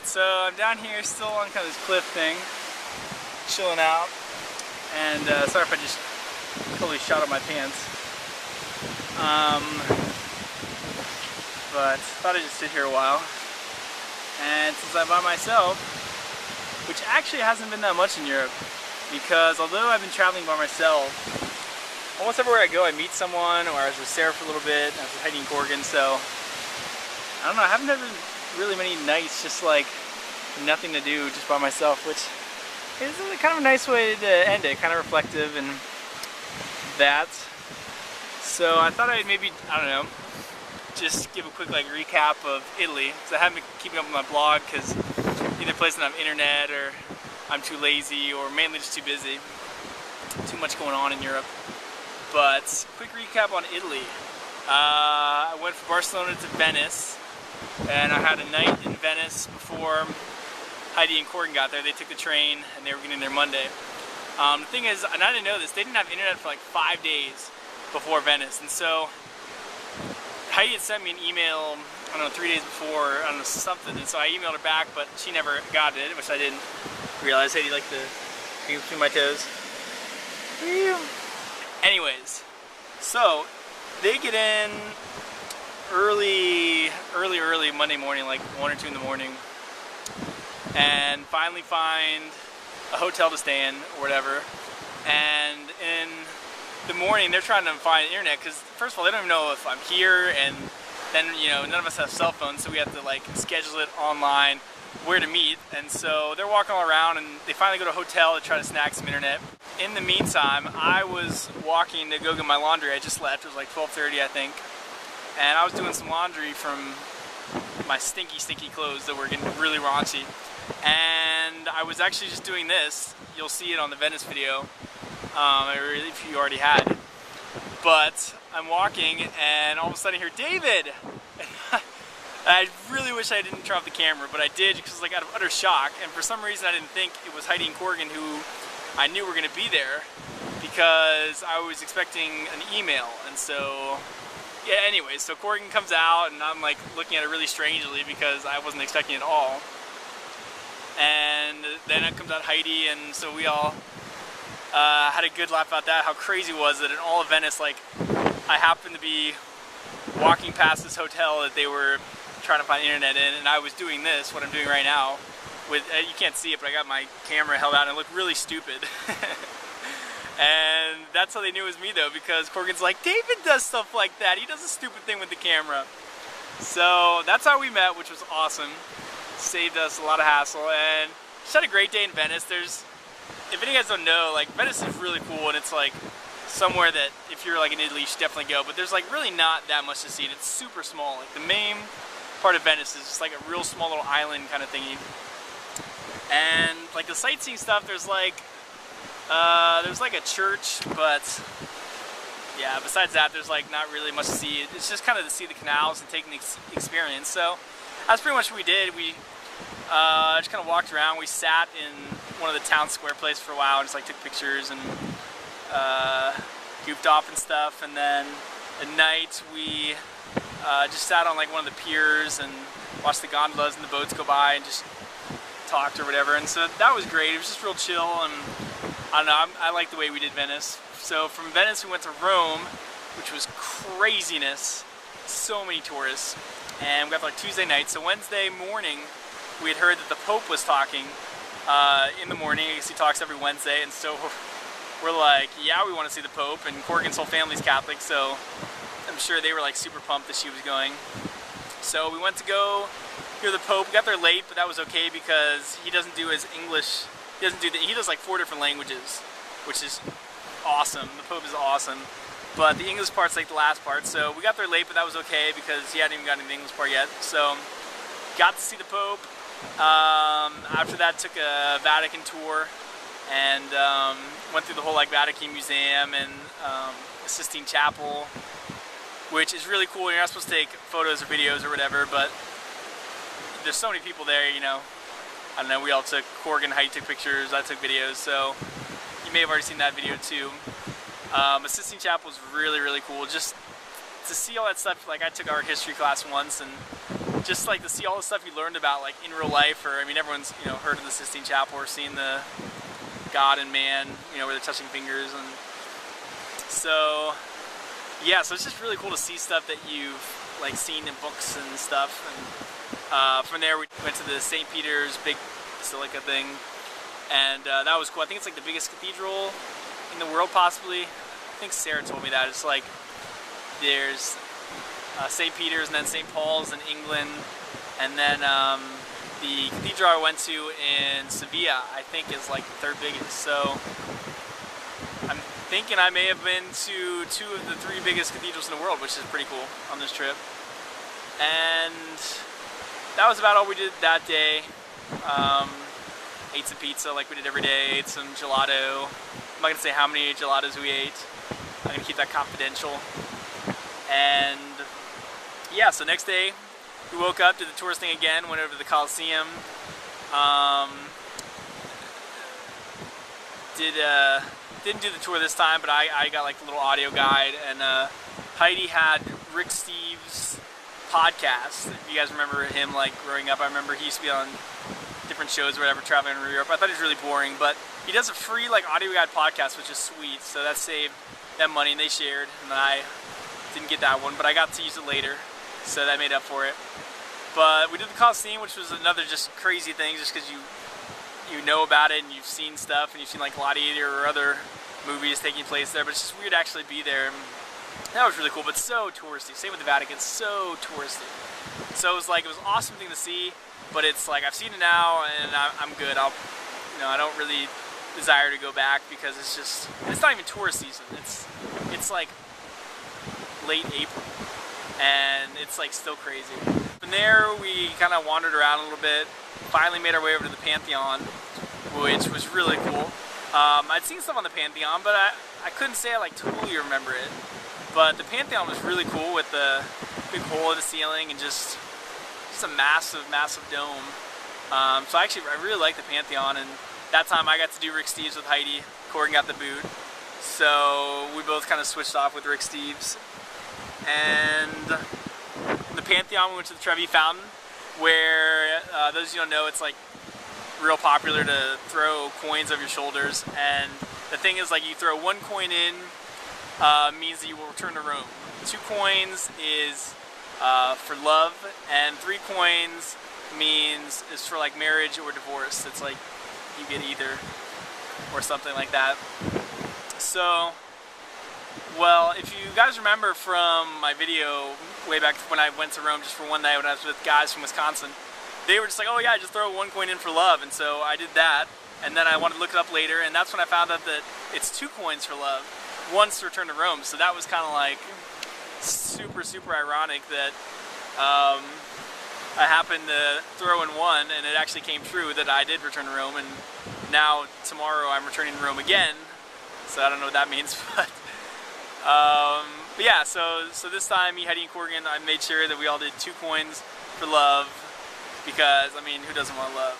Alright, so I'm down here still on kind of this cliff thing, chilling out, and sorry if I just totally shot up my pants. But thought I'd just sit here a while. And since I'm by myself, which actually hasn't been that much in Europe, because although I've been traveling by myself, almost everywhere I go I meet someone, or I was with Sarah for a little bit, I was hiding in Corgan, so I don't know, I haven't had really many nights just like nothing to do, just by myself, which is kind of a nice way to end it, kind of reflective and that. So I thought I'd maybe, I don't know, just give a quick like recap of Italy, because I haven't been keeping up with my blog because either place doesn't have internet, or I'm too lazy, or mainly just too busy. Too much going on in Europe. But quick recap on Italy. I went from Barcelona to Venice, and I had a night in Venice before Heidi and Corgan got there. They took the train and they were getting there Monday. The thing is, and I didn't know this, they didn't have internet for like 5 days before Venice, and so Heidi had sent me an email, I don't know, 3 days before, I don't know, something, and so I emailed her back, but she never got it, which I didn't realize. Hey, do you like the cream between my toes? Anyways, so they get in early Monday morning, like 1 or 2 in the morning, and finally find a hotel to stay in, or whatever, and in the morning they're trying to find internet, because first of all they don't even know if I'm here, and then, you know, none of us have cell phones, so we have to like schedule it online where to meet, and so they're walking all around, and they finally go to a hotel to try to snag some internet. In the meantime, I was walking to go get my laundry. I just left. It was like 12:30, I think, and I was doing some laundry from my stinky clothes that were getting really raunchy, and I was actually just doing this. You'll see it on the Venice video, if you already had. But I'm walking, and all of a sudden I hear David. I really wish I didn't turn off the camera, but I did, because like out of utter shock, and for some reason I didn't think it was Heidi and Corgan who I knew were going to be there, because I was expecting an email. And so yeah, anyway, so Corgan comes out, and I'm like looking at it really strangely because I wasn't expecting it at all. And then it comes out Heidi, and so we all had a good laugh about that. How crazy was it in all of Venice, like I happened to be walking past this hotel that they were trying to find internet in, and I was doing this, what I'm doing right now, with, you can't see it, but I got my camera held out and it looked really stupid. And that's how they knew it was me though, because Corgan's like, David does stuff like that, he does a stupid thing with the camera. So that's how we met, which was awesome. Saved us a lot of hassle, and just had a great day in Venice. If any of you guys don't know, like Venice is really cool, and it's like somewhere that if you're like in Italy you should definitely go, but there's like really not that much to see, and it's super small. Like the main part of Venice is just like a real small little island kind of thingy. And like the sightseeing stuff, there's like a church, but yeah, besides that there's like not really much to see. It's just kind of to see the canals and taking the experience. So that's pretty much what we did. We just kind of walked around. We sat in one of the town square places for a while and just like took pictures and goofed off and stuff. And then at night we just sat on like one of the piers and watched the gondolas and the boats go by and just talked or whatever. And so that was great. It was just real chill, and I don't know, I like the way we did Venice. So from Venice we went to Rome, which was craziness. So many tourists. And we got there like Tuesday night. So Wednesday morning we had heard that the Pope was talking in the morning. I guess he talks every Wednesday, and so we're like, yeah, we want to see the Pope, and Corgan's whole family's Catholic, so I'm sure they were like super pumped that she was going. So we went to go hear the Pope. We got there late, but that was okay because he doesn't do his English, he does like 4 different languages, which is awesome. The Pope is awesome. But the English part's like the last part, so we got there late, but that was okay because he hadn't even gotten to the English part yet. So got to see the Pope. After that took a Vatican tour and went through the whole like Vatican Museum and Sistine Chapel, which is really cool. You're not supposed to take photos or videos or whatever, but there's so many people there, you know. I don't know, we all took, Corgan and Heidi took pictures, I took videos, so you may have already seen that video too. Sistine Chapel was really, really cool. Just to see all that stuff, like I took art history class once, and just like to see all the stuff you learned about like in real life, or I mean everyone's heard of the Sistine Chapel or seen the God and Man, where they're touching fingers, and so yeah, so it's just really cool to see stuff that you've like seen in books and stuff. And from there we went to the St. Peter's big basilica thing, and that was cool. I think it's like the biggest cathedral in the world, possibly. I think Sarah told me that. It's like there's St. Peter's and then St. Paul's in England, and then the cathedral I went to in Sevilla, I think, is like the third biggest. So I'm thinking I may have been to 2 of the 3 biggest cathedrals in the world, which is pretty cool on this trip. And that was about all we did that day. Ate some pizza like we did every day, ate some gelato. I'm not gonna say how many gelatos we ate. I'm gonna keep that confidential. And yeah, so next day we woke up, did the tourist thing again, went over to the Coliseum. Didn't do the tour this time, but I got like a little audio guide, and Heidi had Rick Steves' podcast. If you guys remember him like growing up, I remember he used to be on different shows or whatever, traveling around Europe. I thought he was really boring, but he does a free like audio guide podcast, which is sweet, so that saved them money, and they shared, and then I didn't get that one, but I got to use it later, so that made up for it. But we did the Coliseum, which was another just crazy thing, just because you know about it and you've seen stuff, and you've seen like Gladiator or other movies taking place there, but it's just weird to actually be there. And that was really cool, but so touristy. Same with the Vatican, so touristy. So it was an awesome thing to see, but it's like I've seen it now and I'm good. I don't really desire to go back, because it's not even tourist season. It's like late April, and it's like still crazy. From there we kind of wandered around a little bit, finally made our way over to the Pantheon, which was really cool. I'd seen stuff on the Pantheon, but I couldn't say I like totally remember it. But the Pantheon was really cool with the big hole in the ceiling and just a massive, massive dome. So I really liked the Pantheon, and that time I got to do Rick Steves with Heidi. Corgan got the boot, so we both kind of switched off with Rick Steves. And the Pantheon, we went to the Trevi Fountain, where those of you who don't know, it's like real popular to throw coins over your shoulders. And the thing is, like, you throw 1 coin in, means that you will return to Rome. 2 coins is for love, and 3 coins is for like marriage or divorce. It's like you get either or something like that. So, well, if you guys remember from my video way back when I went to Rome just for one night when I was with guys from Wisconsin, they were just like, oh yeah, just throw 1 coin in for love, and so I did that, and then I wanted to look it up later, and that's when I found out that it's 2 coins for love, 1's to return to Rome. So that was kind of like super, super ironic that I happened to throw in 1, and it actually came true that I did return to Rome, and now tomorrow I'm returning to Rome again, so I don't know what that means, but yeah, so this time, me, Heidi, and Corgan, I made sure that we all did 2 coins for love, because, I mean, who doesn't want love?